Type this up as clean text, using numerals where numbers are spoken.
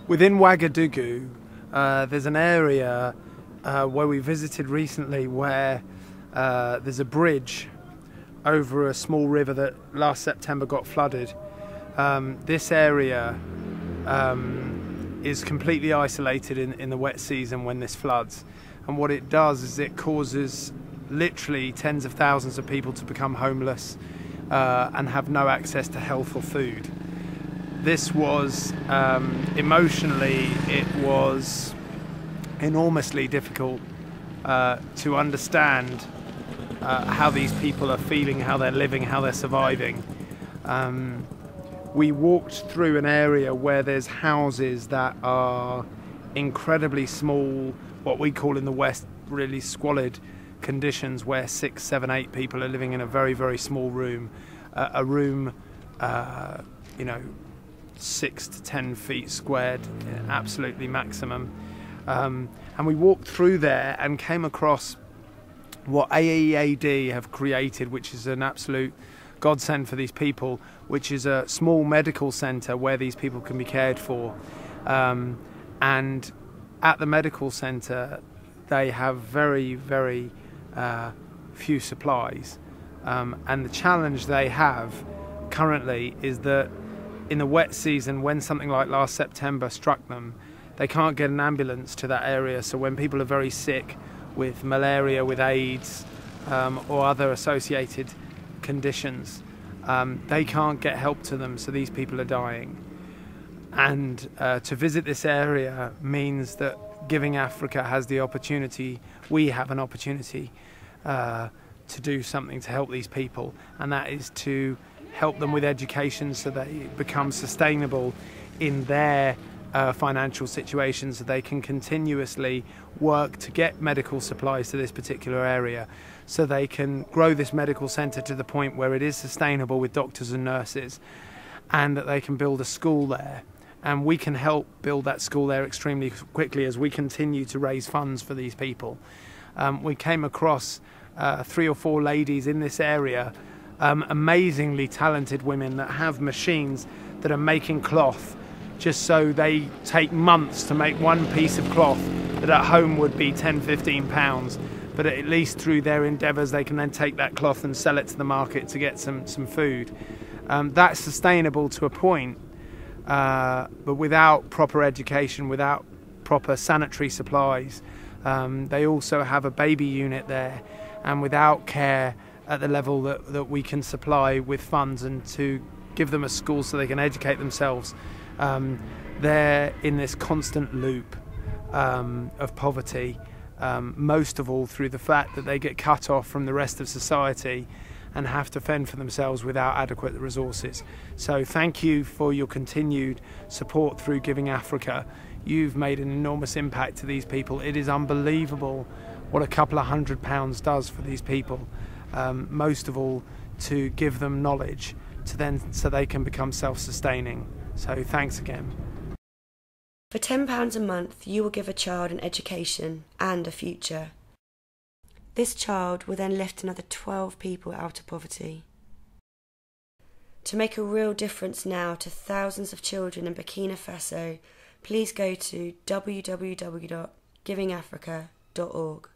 Within Ouagadougou, there's an area where we visited recently where there's a bridge over a small river that last September got flooded. This area is completely isolated in the wet season when this floods, and what it does is it causes literally tens of thousands of people to become homeless and have no access to health or food. This was emotionally, it was enormously difficult to understand how these people are feeling, how they're living, how they're surviving. We walked through an area where there's houses that are incredibly small, what we call in the West really squalid conditions, where 6, 7, 8 people are living in a very, very small room. A room, 6 to 10 feet squared, absolutely maximum. And we walked through there and came across what AEAD have created, which is an absolute godsend for these people, which is a small medical centre where these people can be cared for. And at the medical centre, they have very, very few supplies. And the challenge they have currently is that in the wet season, when something like last September struck them, they can't get an ambulance to that area. So when people are very sick with malaria, with AIDS, or other associated conditions, they can't get help to them, so these people are dying. And to visit this area means that Giving Africa has the opportunity, we have an opportunity to do something to help these people, and that is to help them with education so they become sustainable in their financial situation, so they can continuously work to get medical supplies to this particular area, so they can grow this medical centre to the point where it is sustainable with doctors and nurses, and that they can build a school there. And we can help build that school there extremely quickly as we continue to raise funds for these people. We came across 3 or 4 ladies in this area, amazingly talented women that have machines that are making cloth, just so they take months to make one piece of cloth that at home would be 10, 15 pounds. But at least through their endeavours they can then take that cloth and sell it to the market to get some food. That's sustainable to a point, but without proper education, without proper sanitary supplies. They also have a baby unit there, and without care at the level that we can supply with funds and to give them a school so they can educate themselves, they're in this constant loop of poverty, most of all through the fact that they get cut off from the rest of society and have to fend for themselves without adequate resources. So thank you for your continued support through Giving Africa. You've made an enormous impact to these people. It is unbelievable what a couple of £100 does for these people, most of all to give them knowledge so they can become self-sustaining. So thanks again. For £10 a month, you will give a child an education and a future. This child will then lift another 12 people out of poverty. To make a real difference now to thousands of children in Burkina Faso, please go to www.givingafrica.org.